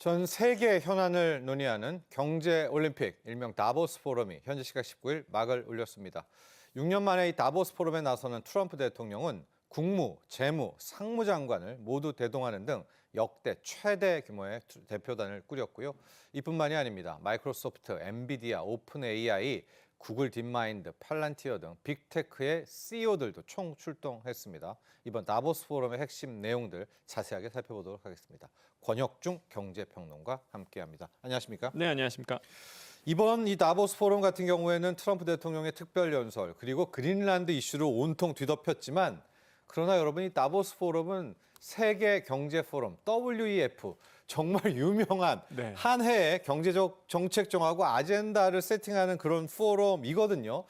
전 세계 현안을 논의하는 경제올림픽, 일명 다보스 포럼이 현지 시각 19일 막을 올렸습니다. 6년 만에 이 다보스 포럼에 나서는 트럼프 대통령은 국무, 재무, 상무장관을 모두 대동하는 등 역대 최대 규모의 대표단을 꾸렸고요. 이뿐만이 아닙니다. 마이크로소프트, 엔비디아, 오픈 AI, 구글 딥마인드, 팔란티어 등 빅테크의 CEO들도 총 출동했습니다. 이번 다보스 포럼의 핵심 내용들 자세하게 살펴보도록 하겠습니다. 권혁중 경제평론가 함께합니다. 안녕하십니까? 네, 안녕하십니까? 이번 이 다보스 포럼 같은 경우에는 트럼프 대통령의 특별 연설 그리고 그린란드 이슈를 온통 뒤덮였지만 그러나 여러분 이 다보스 포럼은 세계 경제 포럼 WEF 정말 유명한 네. 한 해의 경제적 정책 정하고 아젠다를 세팅하는 그런 포럼이거든요.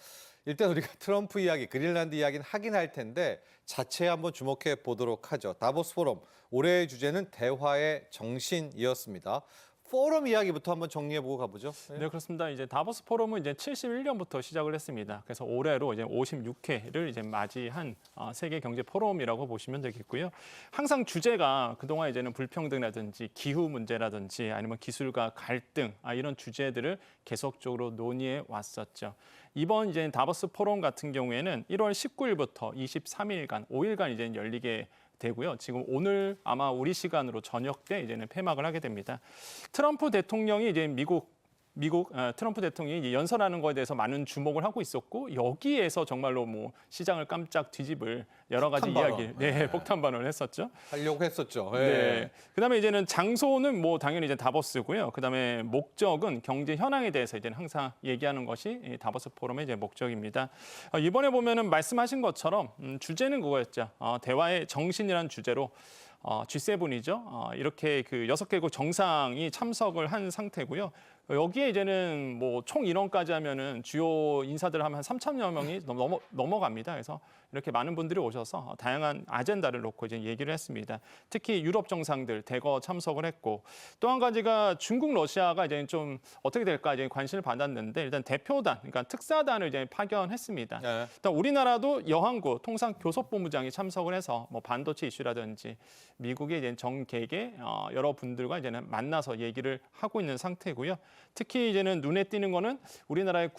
일단 우리가 트럼프 이야기, 그린란드 이야기는 하긴 할 텐데 자체에 한번 주목해 보도록 하죠. 다보스 포럼 올해의 주제는 대화의 정신이었습니다. 포럼 이야기부터 한번 정리해보고 가보죠. 네, 그렇습니다. 이제 다보스 포럼은 이제 71년부터 시작을 했습니다. 그래서 올해로 이제 56회를 이제 맞이한 세계 경제 포럼이라고 보시면 되겠고요. 항상 주제가 그동안 이제는 불평등이라든지 기후 문제라든지 아니면 기술과 갈등 이런 주제들을 계속적으로 논의해 왔었죠. 이번 이제 다보스 포럼 같은 경우에는 1월 19일부터 23일간 5일간 이제 열리게 되고요. 지금 오늘 아마 우리 시간으로 저녁 때 이제는 폐막을 하게 됩니다. 트럼프 대통령이 이제 미국 트럼프 대통령이 이제 연설하는 거에 대해서 많은 주목을 하고 있었고 여기에서 정말로 뭐 시장을 깜짝 뒤집을 여러 가지 이야기, 폭탄 발언을 했었죠. 하려고 했었죠. 네. 그다음에 이제는 장소는 뭐 당연히 이제 다보스고요. 그다음에 목적은 경제 현황에 대해서 이제는 항상 얘기하는 것이 이 다보스 포럼의 이제 목적입니다. 이번에 보면은 말씀하신 것처럼 주제는 그거였죠. 대화의 정신이라는 주제로 G7이죠. 이렇게 그 6개국 정상이 참석을 한 상태고요. 여기에 이제는 뭐 총 인원까지 하면은 주요 인사들 하면 한 3,000여 명이 넘어갑니다. 그래서 이렇게 많은 분들이 오셔서 다양한 아젠다를 놓고 이제 얘기를 했습니다. 특히 유럽 정상들 대거 참석을 했고 또 한 가지가 중국, 러시아가 이제 좀 어떻게 될까 이제 관심을 받았는데 일단 대표단, 그러니까 특사단을 이제 파견했습니다. 네. 일단 우리나라도 여항구 통상교섭본부장이 참석을 해서 뭐 반도체 이슈라든지 미국의 이제 정계계 여러 분들과 이제는 만나서 얘기를 하고 있는 상태고요. 특히 이제는 눈에 띄는 거는 우리나라의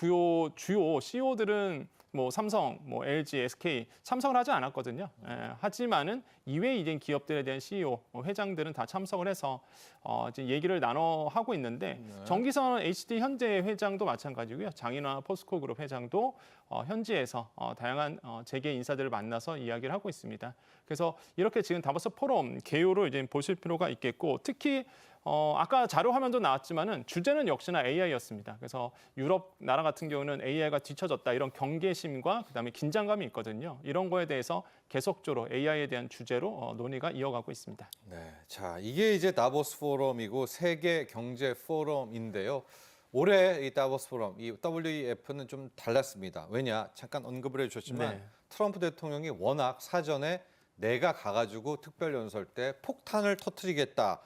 주요 CEO들은 뭐 삼성, 뭐 LG, SK 참석을 하지 않았거든요. 하지만은 이외 이제 기업들에 대한 CEO, 회장들은 다 참석을 해서 이제 얘기를 나눠 하고 있는데 정기선 HD 현재 회장도 마찬가지고요. 장인화 포스코 그룹 회장도 현지에서 다양한 재계 인사들을 만나서 이야기를 하고 있습니다. 그래서 이렇게 지금 다보스 포럼 개요를 이제 보실 필요가 있겠고 특히 아까 자료 화면도 나왔지만은 주제는 역시나 AI였습니다. 그래서 유럽 나라 같은 경우는 AI가 뒤처졌다 이런 경계심과 그다음에 긴장감이 있거든요. 이런 거에 대해서 계속적으로 AI에 대한 주제로 논의가 이어가고 있습니다. 네, 자 이게 이제 다보스 포럼이고 세계 경제 포럼인데요. 올해 이 다보스 포럼, 이 WEF는 좀 달랐습니다. 왜냐? 잠깐 언급을 해주셨지만 네. 트럼프 대통령이 워낙 사전에 내가 가가지고 특별 연설 때 폭탄을 터뜨리겠다.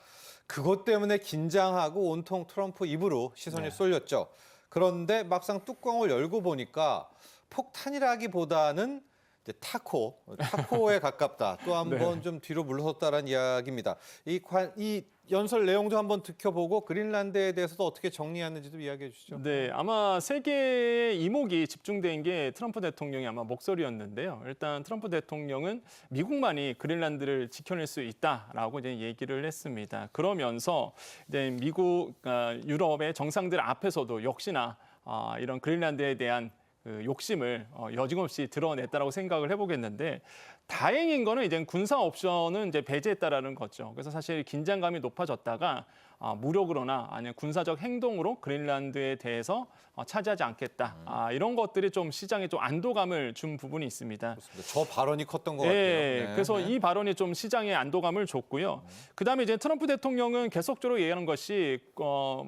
그것 때문에 긴장하고 온통 트럼프 입으로 시선이 쏠렸죠. 그런데 막상 뚜껑을 열고 보니까 폭탄이라기보다는 이제 타코에 가깝다. 또 한 번 좀 뒤로 물러섰다라는 이야기입니다. 이 연설 내용도 한번 지켜보고 그린란드에 대해서도 어떻게 정리하는지도 이야기해 주시죠. 네, 아마 세계의 이목이 집중된 게 트럼프 대통령의 아마 목소리였는데요. 일단 트럼프 대통령은 미국만이 그린란드를 지켜낼 수 있다라고 이제 얘기를 했습니다. 그러면서 이제 미국, 유럽의 정상들 앞에서도 역시나 이런 그린란드에 대한 그 욕심을 여지없이 드러냈다라고 생각을 해보겠는데 다행인 거는 이제 군사 옵션은 이제 배제했다라는 거죠. 그래서 사실 긴장감이 높아졌다가 무력으로나 아니면 군사적 행동으로 그린란드에 대해서 차지하지 않겠다. 이런 것들이 좀 시장에 좀 안도감을 준 부분이 있습니다. 그렇습니다. 저 발언이 컸던 것 네, 같아요. 네. 그래서 이 발언이 좀 시장에 안도감을 줬고요. 그다음에 이제 트럼프 대통령은 계속적으로 얘기하는 것이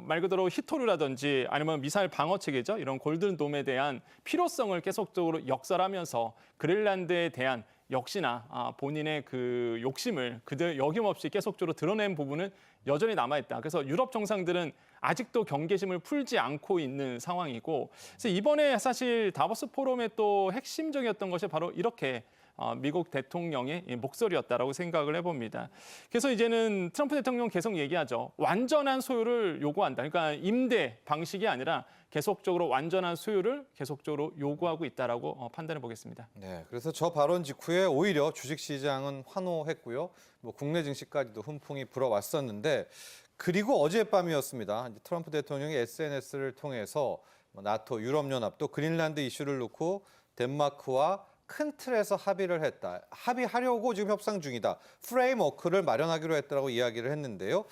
말 그대로 히토류라든지 아니면 미사일 방어 체계죠. 이런 골든돔에 대한 필요성을 계속적으로 역설하면서 그린란드에 대한 역시나 본인의 그 욕심을 그들 여김없이 계속적으로 드러낸 부분은 여전히 남아있다. 그래서 유럽 정상들은 아직도 경계심을 풀지 않고 있는 상황이고, 그래서 이번에 사실 다보스 포럼의 또 핵심적이었던 것이 바로 이렇게 미국 대통령의 목소리였다라고 생각을 해봅니다. 그래서 이제는 트럼프 대통령 계속 얘기하죠. 완전한 소유를 요구한다. 그러니까 임대 방식이 아니라 계속적으로 완전한 소유를 계속적으로 요구하고 있다라고 판단해 보겠습니다. 네, 그래서 저 발언 직후에 오히려 주식시장은 환호했고요. 뭐 국내 증시까지도 훈풍이 불어왔었는데 그리고 어젯밤이었습니다. 이제 트럼프 대통령이 SNS를 통해서 나토, 유럽연합 또 그린란드 이슈를 놓고 덴마크와 큰 틀에서 합의를 했다. 합의하려고 지금 협상 중이다. 프레임워크를 마련하기로 했다고 이야기를 했는데요.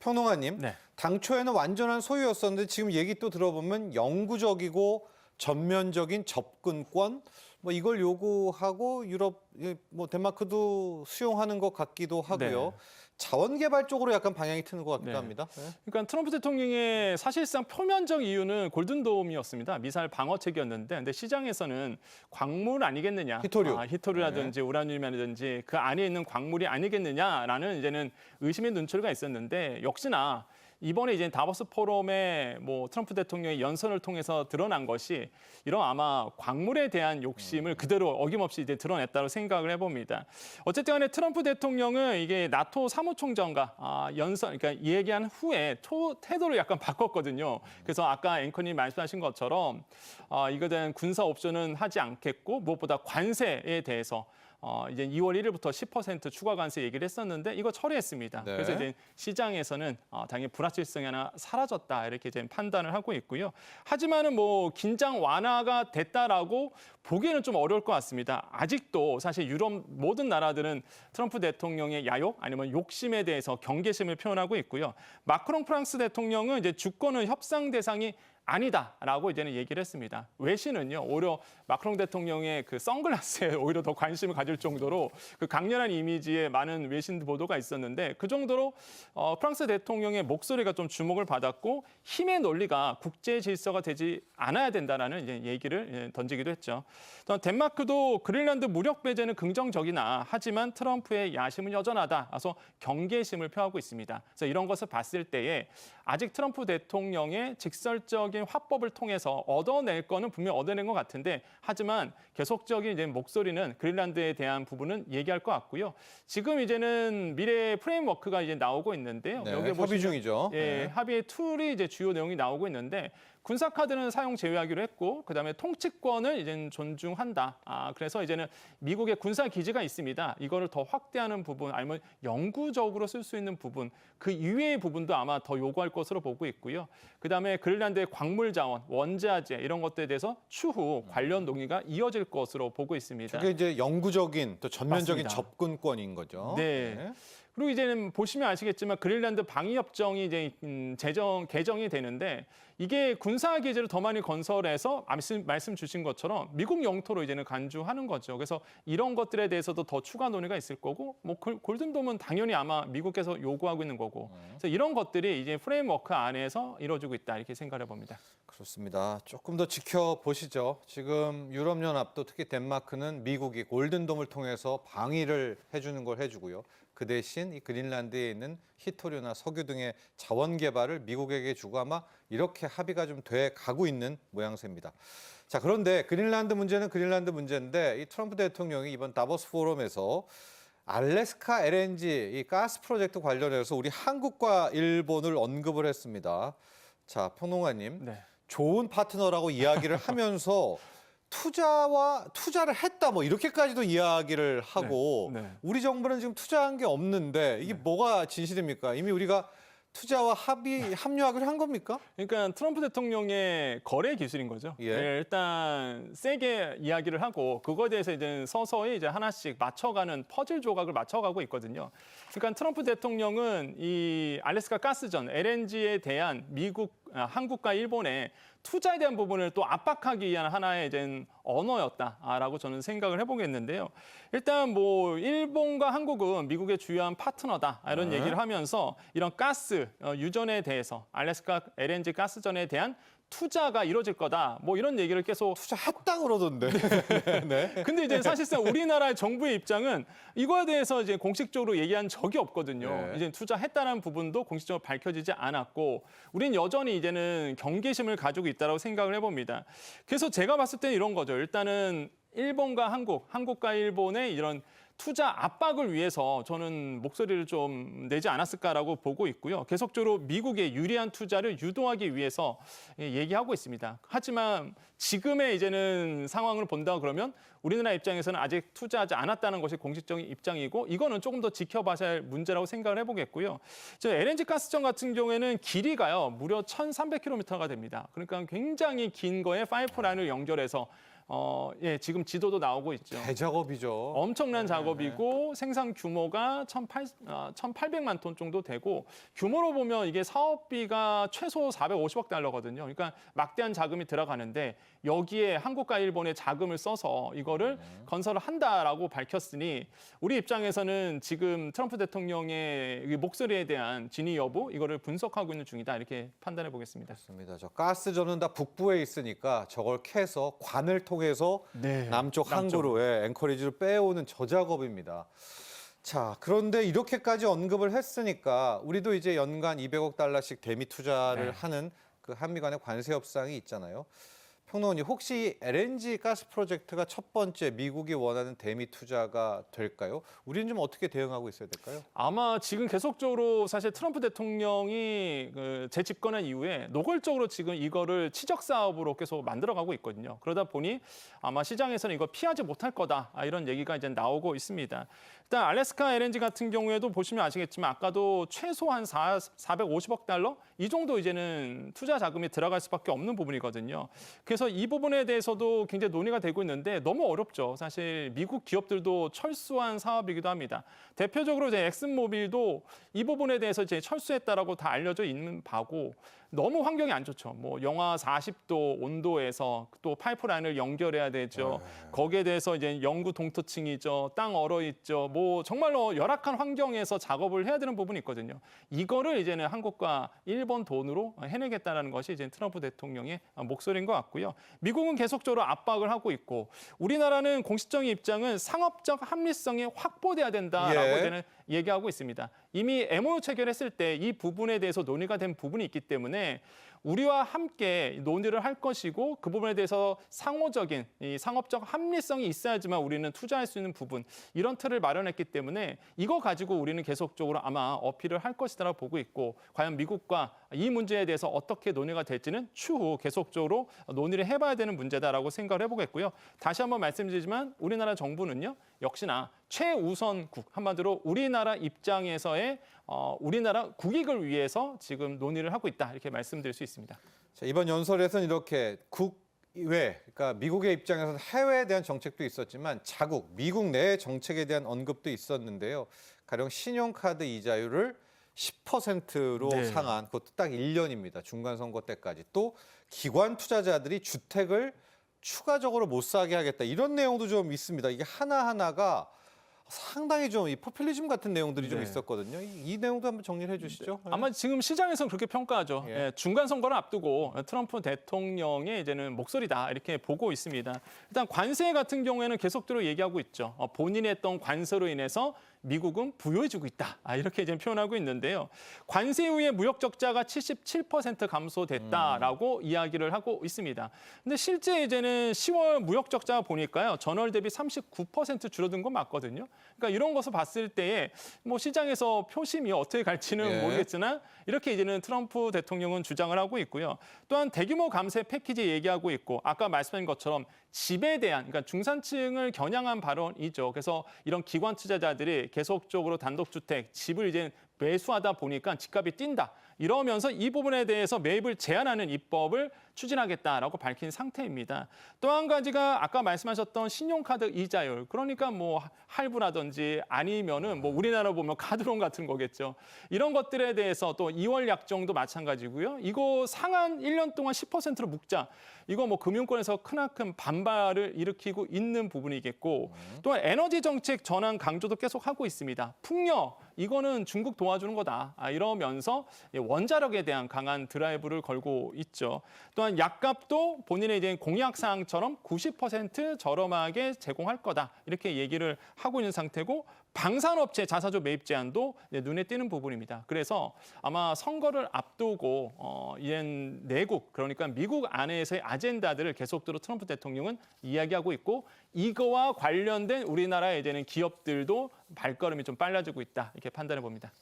평론가님, 네. 당초에는 완전한 소유였었는데 지금 얘기 또 들어보면 영구적이고 전면적인 접근권 뭐 이걸 요구하고 유럽 뭐 덴마크도 수용하는 것 같기도 하고요. 네. 자원 개발 쪽으로 약간 방향이 트는 것 같기도 네. 합니다. 네. 그러니까 트럼프 대통령의 사실상 표면적 이유는 골든돔이었습니다. 미사일 방어책이었는데, 근데 시장에서는 광물 아니겠느냐, 히토류. 히토류라든지 우라늄이라든지 그 안에 있는 광물이 아니겠느냐라는 이제는 의심의 눈초리가 있었는데 역시나. 이번에 이제 다보스 포럼에 뭐 트럼프 대통령의 연설을 통해서 드러난 것이 이런 아마 광물에 대한 욕심을 그대로 어김없이 이제 드러냈다고 생각을 해봅니다. 어쨌든 간에 트럼프 대통령은 이게 나토 사무총장과 연설, 그러니까 얘기한 후에 태도를 약간 바꿨거든요. 그래서 아까 앵커님 말씀하신 것처럼 이거에 대한 군사 옵션은 하지 않겠고 무엇보다 관세에 대해서 이제 2월 1일부터 10% 추가 관세 얘기를 했었는데 이거 철회했습니다. 네. 그래서 이제 시장에서는 당연히 불확실성이 하나 사라졌다 이렇게 이제 판단을 하고 있고요. 하지만은 뭐 긴장 완화가 됐다라고 보기에는 좀 어려울 것 같습니다. 아직도 사실 유럽 모든 나라들은 트럼프 대통령의 야욕 아니면 욕심에 대해서 경계심을 표현하고 있고요. 마크롱 프랑스 대통령은 이제 주권은 협상 대상이 아니다라고 이제는 얘기를 했습니다. 외신은요, 오히려 마크롱 대통령의 그 선글라스에 오히려 더 관심을 가질 정도로 그 강렬한 이미지에 많은 외신 보도가 있었는데 그 정도로 프랑스 대통령의 목소리가 좀 주목을 받았고 힘의 논리가 국제 질서가 되지 않아야 된다라는 이제 얘기를 던지기도 했죠. 또 덴마크도 그린란드 무력 배제는 긍정적이나 하지만 트럼프의 야심은 여전하다. 그래서 경계심을 표하고 있습니다. 그래서 이런 것을 봤을 때에 아직 트럼프 대통령의 직설적인 화법을 통해서 얻어낼 거는 분명히 얻어낸 것 같은데 하지만 계속적인 이제 목소리는 그린란드에 대한 부분은 얘기할 것 같고요. 지금 이제는 미래 프레임워크가 이제 나오고 있는데요. 네, 여기 협의 보시면 중이죠. 예, 네. 합의의 툴이 이제 주요 내용이 나오고 있는데 군사 카드는 사용 제외하기로 했고 그다음에 통치권을 이제는 존중한다. 그래서 이제는 미국의 군사 기지가 있습니다. 이거를 더 확대하는 부분 아니면 영구적으로 쓸 수 있는 부분 그 이외의 부분도 아마 더 요구할 것으로 보고 있고요. 그다음에 그린란드의 광물 자원, 원자재 이런 것들에 대해서 추후 관련 논의가 이어질 것으로 보고 있습니다. 그게 이제 영구적인 또 전면적인 맞습니다. 접근권인 거죠. 네. 그리고 이제는 보시면 아시겠지만 그린란드 방위협정이 이제 개정이 되는데 이게 군사 기지를 더 많이 건설해서 말씀 주신 것처럼 미국 영토로 이제는 간주하는 거죠. 그래서 이런 것들에 대해서도 더 추가 논의가 있을 거고 뭐 골든돔은 당연히 아마 미국에서 요구하고 있는 거고. 그래서 이런 것들이 이제 프레임워크 안에서 이루어지고 있다 이렇게 생각해 봅니다. 그렇습니다. 조금 더 지켜보시죠. 지금 유럽연합도 특히 덴마크는 미국이 골든돔을 통해서 방위를 해주는 걸 해주고요. 그 대신 이 그린란드에 있는 히토류나 석유 등의 자원 개발을 미국에게 주고 아마 이렇게 합의가 좀 돼 가고 있는 모양새입니다. 자, 그런데 그린란드 문제는 그린란드 문제인데 이 트럼프 대통령이 이번 다보스 포럼에서 알래스카 LNG 이 가스 프로젝트 관련해서 우리 한국과 일본을 언급을 했습니다. 자, 평론가님. 네. 좋은 파트너라고 이야기를 하면서 투자를 했다 뭐 이렇게까지도 이야기를 하고 네, 네. 우리 정부는 지금 투자한 게 없는데 이게 뭐가 진실입니까? 이미 우리가 투자와 합류하기로 한 겁니까? 그러니까 트럼프 대통령의 거래 기술인 거죠. 예. 예, 일단 세게 이야기를 하고 그거에 대해서 이제 서서히 이제 하나씩 맞춰가는 퍼즐 조각을 맞춰가고 있거든요. 그러니까 트럼프 대통령은 이 알래스카 가스전 LNG에 대한 한국과 일본의 투자에 대한 부분을 또 압박하기 위한 하나의 이제 언어였다라고 저는 생각을 해보겠는데요. 일단 뭐 일본과 한국은 미국의 주요한 파트너다 이런 네. 얘기를 하면서 이런 가스 유전에 대해서 알래스카 LNG 가스전에 대한 투자가 이루어질 거다. 뭐 이런 얘기를 계속 투자했다 그러던데. 네. 근데 이제 사실상 우리나라 정부의 입장은 이거에 대해서 이제 공식적으로 얘기한 적이 없거든요. 네. 이제 투자했다는 부분도 공식적으로 밝혀지지 않았고, 우린 여전히 이제는 경계심을 가지고 있다고 생각을 해봅니다. 그래서 제가 봤을 때는 이런 거죠. 일단은 일본과 한국과 일본의 이런 투자 압박을 위해서 저는 목소리를 좀 내지 않았을까라고 보고 있고요. 계속적으로 미국의 유리한 투자를 유도하기 위해서 얘기하고 있습니다. 하지만 지금의 이제는 상황을 본다 그러면 우리나라 입장에서는 아직 투자하지 않았다는 것이 공식적인 입장이고, 이거는 조금 더 지켜봐야 할 문제라고 생각을 해보겠고요. LNG 가스정 같은 경우에는 길이가요, 무려 1,300km가 됩니다. 그러니까 굉장히 긴 거에 파이프라인을 연결해서 지금 지도도 나오고 있죠. 대작업이죠. 엄청난 작업이고 생산 규모가 1,800만 톤 정도 되고, 규모로 보면 이게 사업비가 최소 450억 달러거든요. 그러니까 막대한 자금이 들어가는데 여기에 한국과 일본의 자금을 써서 이거를 건설을 한다라고 밝혔으니, 우리 입장에서는 지금 트럼프 대통령의 이 목소리에 대한 진위 여부, 이거를 분석하고 있는 중이다, 이렇게 판단해 보겠습니다. 맞습니다. 저 가스전은 다 북부에 있으니까 저걸 캐서 관을 통해서 네, 남쪽 항구로 앵커리지로 빼오는 저 작업입니다. 자, 그런데 이렇게까지 언급을 했으니까 우리도 이제 연간 200억 달러씩 대미 투자를 하는 그 한미 간의 관세 협상이 있잖아요. 평론가님, 혹시 LNG 가스 프로젝트가 첫 번째 미국이 원하는 대미 투자가 될까요? 우리는 좀 어떻게 대응하고 있어야 될까요? 아마 지금 계속적으로 사실 트럼프 대통령이 재집권한 이후에 노골적으로 지금 이거를 치적 사업으로 계속 만들어가고 있거든요. 그러다 보니 아마 시장에서는 이거 피하지 못할 거다, 이런 얘기가 이제 나오고 있습니다. 일단 알래스카 LNG 같은 경우에도 보시면 아시겠지만 아까도 최소한 450억 달러 이 정도 이제는 투자 자금이 들어갈 수밖에 없는 부분이거든요. 그래서 이 부분에 대해서도 굉장히 논의가 되고 있는데 너무 어렵죠. 사실 미국 기업들도 철수한 사업이기도 합니다. 대표적으로 이제 엑슨모빌도 이 부분에 대해서 이제 철수했다라고 다 알려져 있는 바고, 너무 환경이 안 좋죠. 뭐 영하 40도 온도에서 또 파이프라인을 연결해야 되죠. 거기에 대해서 이제 영구 동토층이죠. 땅 얼어 있죠. 뭐 정말로 열악한 환경에서 작업을 해야 되는 부분이 있거든요. 이거를 이제는 한국과 일본 돈으로 해내겠다는 것이 이제 트럼프 대통령의 목소리인 것 같고요. 미국은 계속적으로 압박을 하고 있고, 우리나라는 공식적인 입장은 상업적 합리성이 확보돼야 된다라고 이제는 얘기하고 있습니다. 이미 MOU 체결했을 때 이 부분에 대해서 논의가 된 부분이 있기 때문에 우리와 함께 논의를 할 것이고, 그 부분에 대해서 상호적인 이 상업적 합리성이 있어야지만 우리는 투자할 수 있는 부분, 이런 틀을 마련했기 때문에 이거 가지고 우리는 계속적으로 아마 어필을 할 것이라고 보고 있고, 과연 미국과 이 문제에 대해서 어떻게 논의가 될지는 추후 계속적으로 논의를 해봐야 되는 문제다라고 생각을 해보겠고요. 다시 한번 말씀드리지만 우리나라 정부는요, 역시나 최우선국, 한마디로 우리나라 입장에서의 우리나라 국익을 위해서 지금 논의를 하고 있다, 이렇게 말씀드릴 수 있습니다. 자, 이번 연설에서는 이렇게 국외, 그러니까 미국의 입장에서는 해외에 대한 정책도 있었지만 자국, 미국 내 정책에 대한 언급도 있었는데요. 가령 신용카드 이자율을 10%로 상한, 그것도 딱 1년입니다. 중간선거 때까지. 또 기관 투자자들이 주택을 추가적으로 못 사게 하겠다, 이런 내용도 좀 있습니다. 이게 하나하나가 상당히 좀 이 포퓰리즘 같은 내용들이 좀 있었거든요. 이 내용도 한번 정리를 해주시죠. 아마 지금 시장에서는 그렇게 평가하죠. 중간 선거를 앞두고 트럼프 대통령의 이제는 목소리다, 이렇게 보고 있습니다. 일단 관세 같은 경우에는 계속적으로 얘기하고 있죠. 본인이 했던 관세로 인해서 미국은 부유해지고 있다, 이렇게 이제 표현하고 있는데요. 관세 이후에 무역 적자가 77% 감소됐다라고 이야기를 하고 있습니다. 근데 실제 이제는 10월 무역 적자 보니까요, 전월 대비 39% 줄어든 건 맞거든요. 그러니까 이런 것을 봤을 때에 뭐 시장에서 표심이 어떻게 갈지는 모르겠으나 이렇게 이제는 트럼프 대통령은 주장을 하고 있고요. 또한 대규모 감세 패키지 얘기하고 있고, 아까 말씀하신 것처럼 집에 대한, 그러니까 중산층을 겨냥한 발언이죠. 그래서 이런 기관 투자자들이 계속적으로 단독주택, 집을 이제 매수하다 보니까 집값이 뛴다, 이러면서 이 부분에 대해서 매입을 제한하는 입법을 추진하겠다라고 밝힌 상태입니다. 또 한 가지가 아까 말씀하셨던 신용카드 이자율, 그러니까 뭐 할부라든지 아니면은 뭐 우리나라 보면 카드론 같은 거겠죠. 이런 것들에 대해서 또 2월 약정도 마찬가지고요. 이거 상한 1년 동안 10%로 묶자, 이거 뭐 금융권에서 크나큰 반발을 일으키고 있는 부분이겠고, 또한 에너지 정책 전환 강조도 계속 하고 있습니다. 풍력, 이거는 중국 도와주는 거다. 이러면서 원자력에 대한 강한 드라이브를 걸고 있죠. 또한 약값도 본인의 이제 공약 사항처럼 90% 저렴하게 제공할 거다. 이렇게 얘기를 하고 있는 상태고 방산업체 자사주 매입 제한도 눈에 띄는 부분입니다. 그래서 아마 선거를 앞두고 이젠 내국 그러니까 미국 안에서의 아젠다들을 계속적으로 트럼프 대통령은 이야기하고 있고 이거와 관련된 우리나라의 이제는 기업들도 발걸음이 좀 빨라지고 있다 이렇게 판단해 봅니다.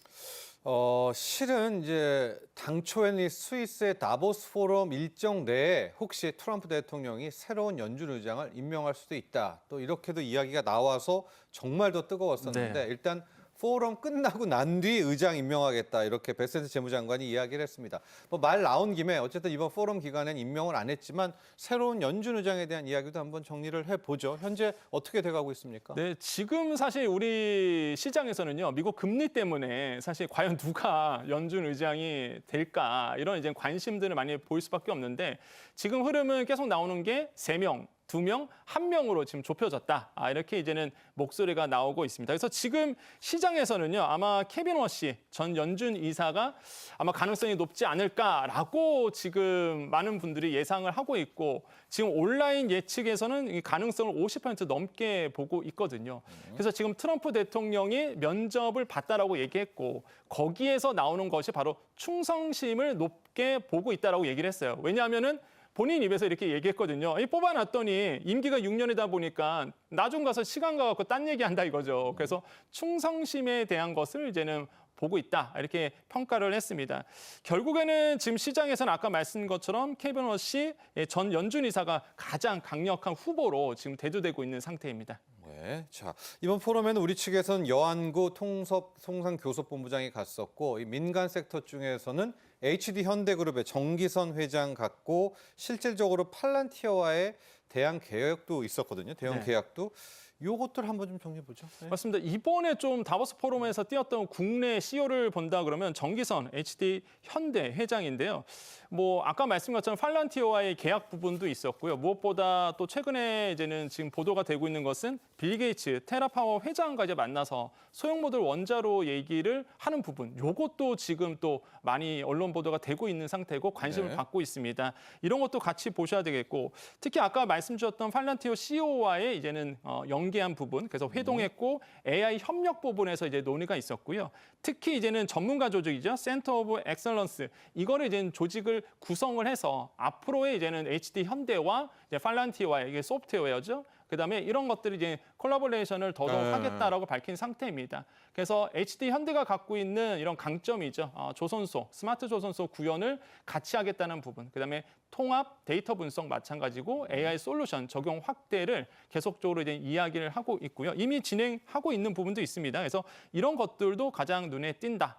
실은 이제 당초에는 이 스위스의 다보스 포럼 일정 내에 혹시 트럼프 대통령이 새로운 연준 의장을 임명할 수도 있다. 또 이렇게도 이야기가 나와서 정말 더 뜨거웠었는데 일단 포럼 끝나고 난 뒤 의장 임명하겠다 이렇게 베센트 재무장관이 이야기를 했습니다. 말 나온 김에 어쨌든 이번 포럼 기간엔 임명을 안 했지만 새로운 연준 의장에 대한 이야기도 한번 정리를 해보죠. 현재 어떻게 돼가고 있습니까? 네, 지금 사실 우리 시장에서는요, 미국 금리 때문에 사실 과연 누가 연준 의장이 될까 이런 이제 관심들을 많이 보일 수밖에 없는데 지금 흐름은 계속 나오는 게 3명. 2명, 1명으로 지금 좁혀졌다. 이렇게 이제는 목소리가 나오고 있습니다. 그래서 지금 시장에서는요, 아마 케빈 워시 전 연준 이사가 아마 가능성이 높지 않을까라고 지금 많은 분들이 예상을 하고 있고 지금 온라인 예측에서는 이 가능성을 50% 넘게 보고 있거든요. 그래서 지금 트럼프 대통령이 면접을 봤다라고 얘기했고 거기에서 나오는 것이 바로 충성심을 높게 보고 있다라고 얘기를 했어요. 왜냐하면은 본인 입에서 이렇게 얘기했거든요. 뽑아놨더니 임기가 6년이다 보니까 나중 가서 시간 가갖고 딴 얘기한다 이거죠. 그래서 충성심에 대한 것을 이제는 보고 있다 이렇게 평가를 했습니다. 결국에는 지금 시장에서는 아까 말씀드린 것처럼 케빈 워시 전 연준 이사가 가장 강력한 후보로 지금 대두되고 있는 상태입니다. 네, 자 이번 포럼에는 우리 측에서는 여한구 통상교섭본부장이 갔었고 이 민간 섹터 중에서는 HD 현대그룹의 정기선 회장 갔고 실질적으로 팔란티어와의 대항 계약도 있었거든요. 대형 계약도. 요것들 한번 좀 정리해 보죠. 네. 맞습니다. 이번에 좀 다보스 포럼에서 띄었던 국내 CEO를 본다 그러면 정기선 HD 현대 회장인데요. 아까 말씀드린 것처럼 팔란티어와의 계약 부분도 있었고요. 무엇보다 또 최근에 이제는 지금 보도가 되고 있는 것은 빌 게이츠 테라파워 회장과 이제 만나서 소형 모듈 원자로 얘기를 하는 부분. 요것도 지금 또 많이 언론 보도가 되고 있는 상태고 관심을 받고 있습니다. 이런 것도 같이 보셔야 되겠고 특히 아까 말씀 주셨던 팔란티어 CEO와의 이제는 연계한 부분, 그래서 회동했고 AI 협력 부분에서 이제 논의가 있었고요. 특히 이제는 전문가 조직이죠, 센터 오브 엑셀런스 이거를 이제 조직을 구성을 해서 앞으로의 이제는 HD 현대와 이제 팔란티어와의 이게 소프트웨어죠. 그다음에 이런 것들이 이제 콜라보레이션을 더더욱 하겠다라고 밝힌 상태입니다. 그래서 HD 현대가 갖고 있는 이런 강점이죠. 조선소, 스마트 조선소 구현을 같이 하겠다는 부분. 그다음에 통합, 데이터 분석 마찬가지고 AI 솔루션 적용 확대를 계속적으로 이제 이야기를 하고 있고요. 이미 진행하고 있는 부분도 있습니다. 그래서 이런 것들도 가장 눈에 띈다.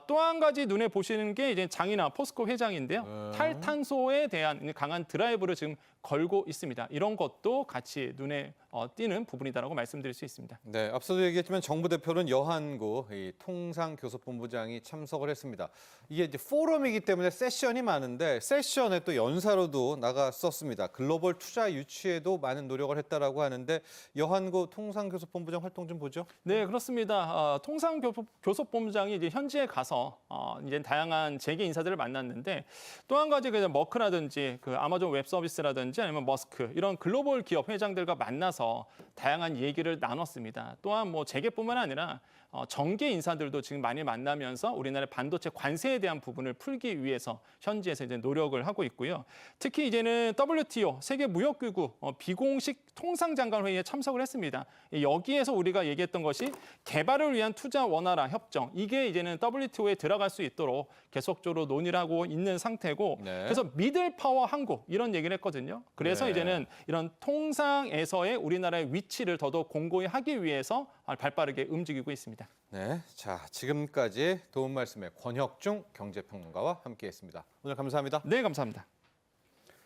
또 한 가지 눈에 보시는 게 이제 장이나 포스코 회장인데요. 탈탄소에 대한 강한 드라이브를 지금 걸고 있습니다. 이런 것도 같이 눈에 띄는 부분이다라고 말씀드릴 수 있습니다. 네, 앞서도 얘기했지만 정부 대표는 여한구 통상교섭본부장이 참석을 했습니다. 이게 이제 포럼이기 때문에 세션이 많은데 세션에 또 연사로도 나갔었습니다. 글로벌 투자 유치에도 많은 노력을 했다라고 하는데 여한구 통상교섭본부장 활동 좀 보죠. 네, 그렇습니다. 통상교섭본부장이 이제 현지에 가서 이제 다양한 재계 인사들을 만났는데 또 한 가지 그 머크라든지 그 아마존 웹 서비스라든지 아니면 머스크 이런 글로벌 기업 회장들과 만나서 다양한 얘기를 나눴습니다. 또한 재계뿐만 아니라 정계 인사들도 지금 많이 만나면서 우리나라의 반도체 관세에 대한 부분을 풀기 위해서 현지에서 이제 노력을 하고 있고요. 특히 이제는 WTO 세계무역기구 비공식 통상장관 회의에 참석을 했습니다. 여기에서 우리가 얘기했던 것이 개발을 위한 투자 원활화 협정 이게 이제는 WTO에 들어갈 수 있도록 계속적으로 논의를 하고 있는 상태고 그래서 미들 파워 한국 이런 얘기를 했거든요. 그래서 이제는 이런 통상에서의 우리나라의 위치를 더더욱 공고히 하기 위해서 발빠르게 움직이고 있습니다. 네, 자 지금까지 도움 말씀의 권혁중 경제평론가와 함께했습니다. 오늘 감사합니다. 네, 감사합니다.